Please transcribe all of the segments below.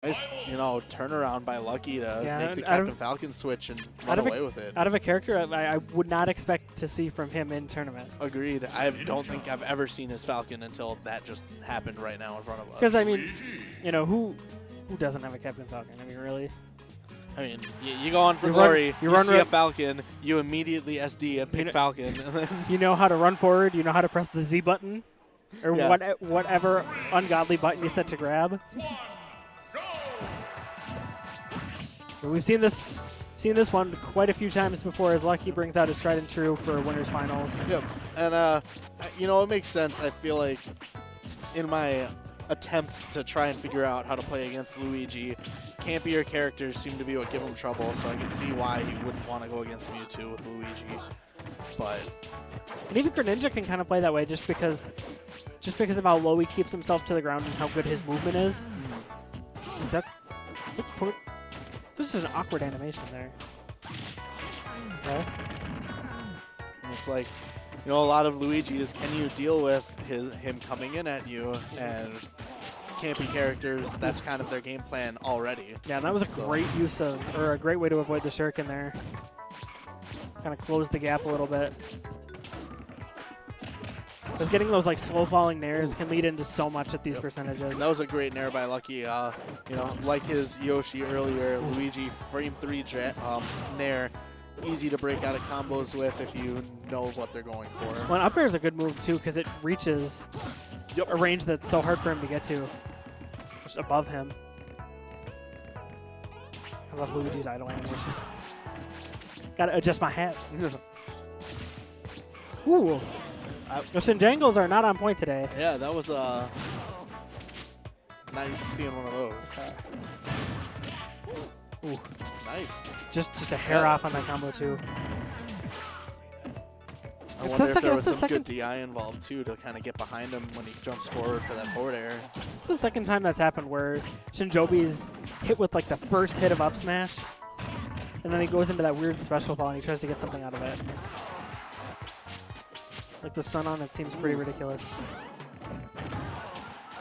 Nice, you know, turnaround by Lucky to make the Captain Falcon switch and run away with it. Out of a character I would not expect to see from him in tournament. Agreed. I don't think I've ever seen his Falcon until that just happened right now in front of us. Because, I mean, you know, who doesn't have a Captain Falcon? I mean, really? I mean, you go on for glory, you see a Falcon, you immediately SD and pick Falcon. You know how to run forward, you know how to press the Z button, or whatever ungodly button you set to grab. But we've seen this one quite a few times before as Lucky brings out his tried and true for winners finals. Yep, and you know, it makes sense. I feel like in my attempts to try and figure out how to play against Luigi, campier characters seem to be what give him trouble, so I can see why he wouldn't want to go against Mewtwo with Luigi. But and even Greninja can kind of play that way just because of how low he keeps himself to the ground and how good his movement is. This is an awkward animation there. Okay. It's like, you know, a lot of Luigi is, can you deal with him coming in at you, and campy characters, that's kind of their game plan already. Yeah, and that was a great use of, or a great way to avoid the shuriken there. Kind of close the gap a little bit. Because getting those like slow falling nairs can lead into so much at these percentages. That was a great nair by Lucky. You know, like his Yoshi earlier, Luigi frame 3 nair, easy to break out of combos with if you know what they're going for. Well, up air is a good move too because it reaches a range that's so hard for him to get to, just above him. I love Luigi's idle animation. Gotta adjust my hat. Ooh. The Shinjangles are not on point today. Yeah, that was not used to seeing one of those. Ooh. Nice. Just a hair off on that combo too. I wonder if there was some good DI involved too to kind of get behind him when he jumps forward for that forward air. It's the second time that's happened where Shinjoebi's hit with like the first hit of up smash, and then he goes into that weird special ball and he tries to get something out of it. Like the stun on it seems pretty ridiculous.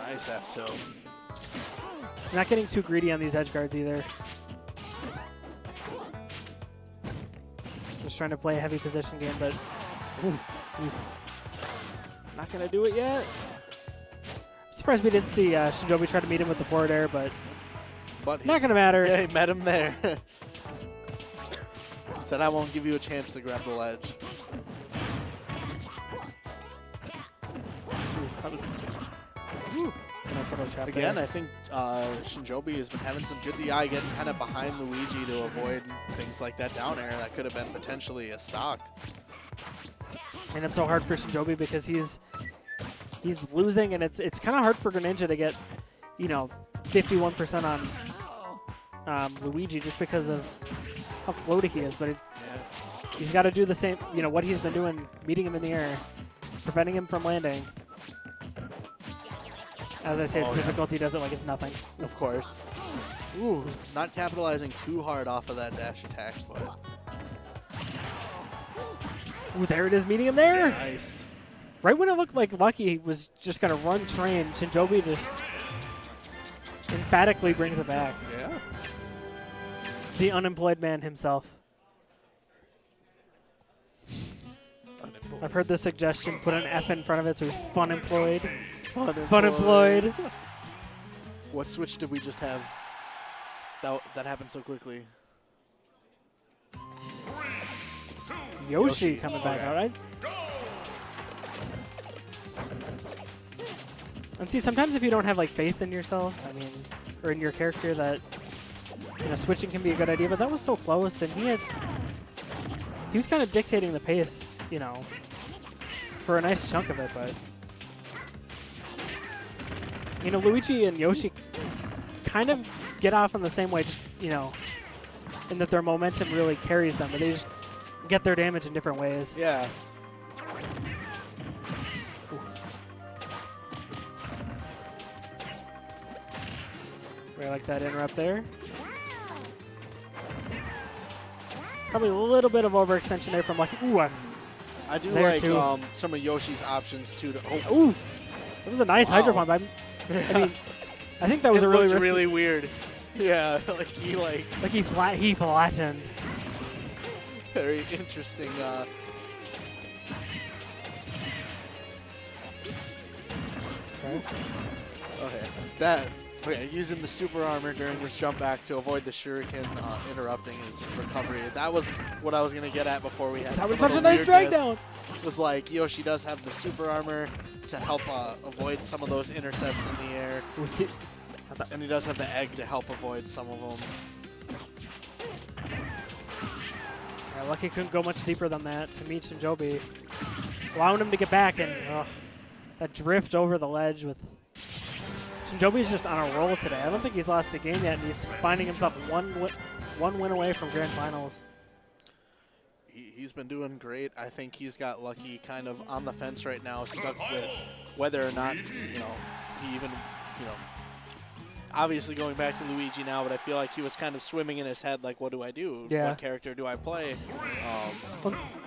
Nice F tilt. He's not getting too greedy on these edge guards either. Just trying to play a heavy position game, but not gonna do it yet. I'm surprised we didn't see Shinjoebi try to meet him with the forward air, but not gonna matter. Yeah, he met him there. Said I won't give you a chance to grab the ledge. That was nice little trap again, there. I think Shinjoebi has been having some good DI, getting kind of behind Luigi to avoid things like that down air that could have been potentially a stock. And it's so hard for Shinjoebi because he's losing, and it's kind of hard for Greninja to get, you know, 51% on Luigi just because of how floaty he is. But he's got to do the same, you know, what he's been doing, meeting him in the air, preventing him from landing. As I say, it's difficult. He does it like it's nothing. Of course. Ooh, not capitalizing too hard off of that dash attack, but... Ooh, there it is, meeting him there. Nice. Right when it looked like Lucky was just going to run train, Shinjoebi just emphatically brings it back. Yeah. The unemployed man himself. I've heard the suggestion, put an F in front of it so he's fun-employed. Fun-employed. What switch did we just have that happened so quickly? Yoshi coming back, all right? And see, sometimes if you don't have like faith in yourself, I mean, or in your character, that, you know, switching can be a good idea. But that was so close, and he was kind of dictating the pace, you know, for a nice chunk of it. But you know, Luigi and Yoshi kind of get off in the same way, just, you know, in that their momentum really carries them, but they just get their damage in different ways. Yeah. I like that interrupt there. Probably a little bit of overextension there from Lucky. Ooh, I do like some of Yoshi's options too. Ooh, that was a nice Hydro Pump. I mean, I think that was a really really weird. Yeah, He flattened. very interesting. Okay, using the super armor during this jump back to avoid the shuriken interrupting his recovery. That was what I was gonna get at before we had. That was such a nice drag down. Was like Yoshi does have the super armor to help avoid some of those intercepts in the air, and he does have the egg to help avoid some of them. Yeah, Lucky couldn't go much deeper than that to meet Shinjoebi, allowing him to get back, and that drift over the ledge with Shinjoebi's just on a roll today. I don't think he's lost a game yet, and he's finding himself one win away from grand finals. He's been doing great. I think he's got Lucky kind of on the fence right now, stuck with whether or not, he even, obviously going back to Luigi now, but I feel like he was kind of swimming in his head, like, what do I do? Yeah. What character do I play?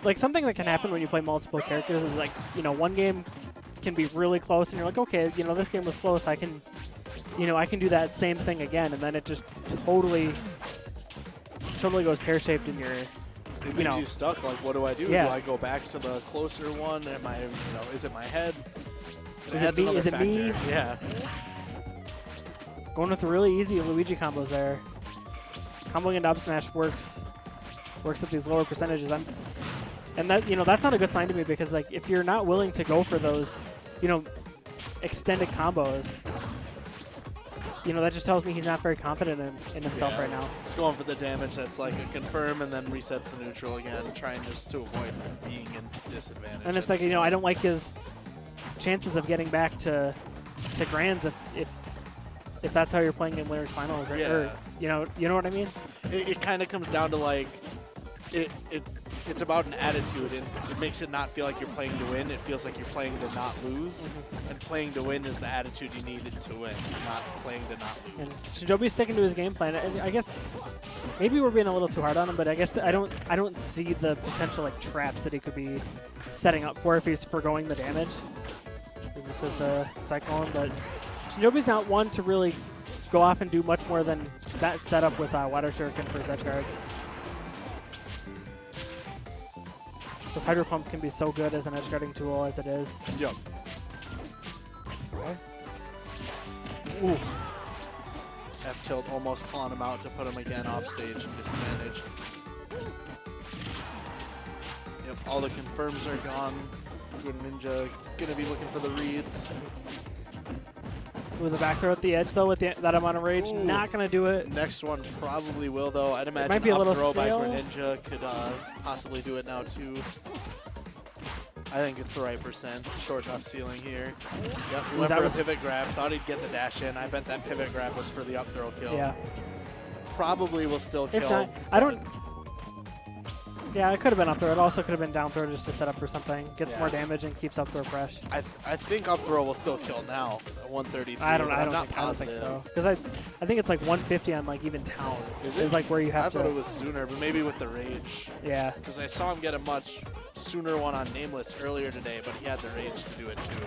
Like, something that can happen when you play multiple characters is, like, one game can be really close, and you're like, okay, this game was close. I can do that same thing again, and then it just totally goes pear-shaped in your, It leaves you stuck. Like, what do I do? Yeah. Do I go back to the closer one? Am I, is it my head? Is it me? Yeah. Going with the really easy Luigi combos there. Comboing into up smash works at these lower percentages. And that that's not a good sign to me, because like if you're not willing to go for those, extended combos, that just tells me he's not very confident in himself right now. He's going for the damage that's like a confirm and then resets the neutral again, trying just to avoid being in disadvantage. And it's like, I don't like his chances of getting back to grands if that's how you're playing in winners finals, right? Yeah. Or, you know what I mean? It kind of comes down to like it's about an attitude, and it makes it not feel like you're playing to win. It feels like you're playing to not lose, and playing to win is the attitude you needed to win, not playing to not lose. And Shinjoebi's sticking to his game plan. And I guess maybe we're being a little too hard on him, but I guess I don't see the potential like traps that he could be setting up for if he's foregoing the damage. And this is the Cyclone, but Shinjoebi's not one to really go off and do much more than that setup with Water Shuriken for his edge guards. This Hydro Pump can be so good as an edge guarding tool as it is. Yep. Okay. Ooh. F-tilt almost calling him out to put him again off stage and disadvantage. Yep, all the confirms are gone. Greninja gonna be looking for the reads. Ooh, the back throw at the edge though with that amount of rage, not gonna do it. Next one probably will though. I'd imagine might be a little up throw by stale. Greninja could possibly do it now too. I think it's the right percent. Short enough ceiling here. Yep, he went for a pivot grab. Thought he'd get the dash in. I bet that pivot grab was for the up throw kill. Yeah. Probably will still kill. If not, I don't. Yeah, it could have been up throw. It also could have been down throw just to set up for something. Gets more damage and keeps up throw fresh. I think up throw will still kill now at 133. I don't think so. Because I think it's like 150 on like even town. Is like where you have to. I thought it was sooner, but maybe with the rage. Yeah. Because I saw him get a much sooner one on Nameless earlier today, but he had the rage to do it too.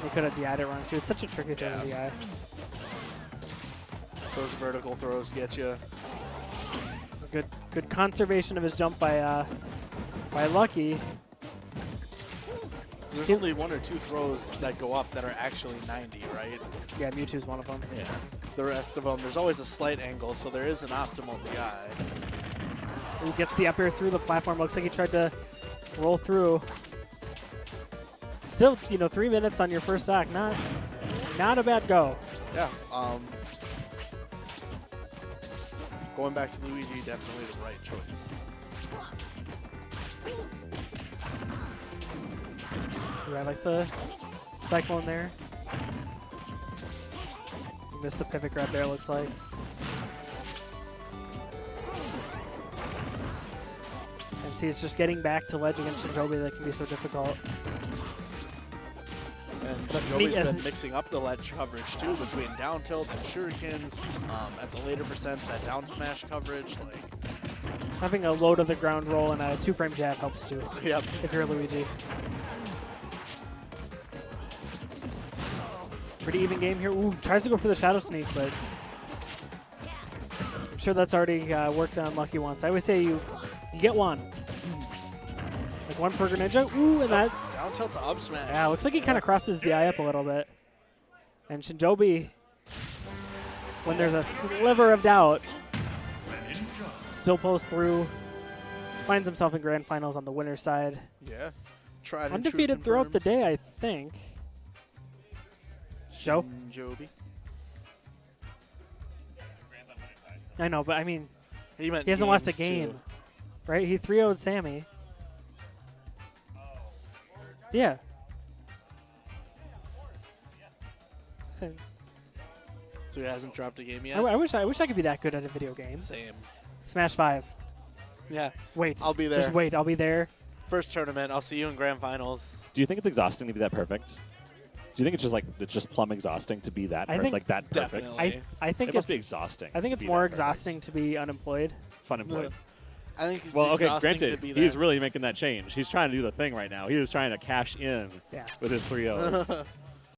He could have DI'd it wrong too. It's such a tricky thing to DI. Those vertical throws get you. Good conservation of his jump by Lucky. There's only one or two throws that go up that are actually 90, right? Yeah, Mewtwo's one of them. Yeah. The rest of them, there's always a slight angle, so there is an optimal DI. He gets the up air through the platform. Looks like he tried to roll through. Still, 3 minutes on your first stock. Not a bad go. Yeah. Going back to Luigi, definitely the right choice. I like the Cyclone there. You missed the pivot grab there, looks like. And see, it's just getting back to ledge against Shinjoebi that can be so difficult. And Shinjoebi's been mixing up the ledge coverage too, between down tilt and shurikens. At the later percents, that down smash coverage, like having a low to the ground roll and a 2-frame jab helps too. Yep. If you're Luigi. Pretty even game here. Ooh, tries to go for the shadow sneak, but I'm sure that's already worked on Lucky once. I always say you get one. Like one for Greninja. Ooh, and that. Down tilt to up smash. Yeah, looks like he kind of crossed his DI up a little bit. And Shinjoebi, when there's a sliver of doubt, still pulls through. Finds himself in grand finals on the winner's side. Yeah. Tried Undefeated throughout the day, I think. Joe? Shinjoebi. I know, but I mean, He hasn't lost a games, game, too. right? He 3-0'd Sammy. Yeah. So he hasn't dropped a game yet? I wish I could be that good at a video game. Same. Smash 5. Yeah. Wait. I'll be there. Just wait. I'll be there. First tournament. I'll see you in grand finals. Do you think it's exhausting to be that perfect? Do you think it's just plumb exhausting to be that think like that perfect? definitely. I think It must it's be exhausting. I think to it's be more that perfect. exhausting to be unemployed. Fun employed. I think it's Well, okay, exhausting to granted, be he's there. really making that change. He's trying to do the thing right now. He was trying to cash in Yeah. with his 3-0s.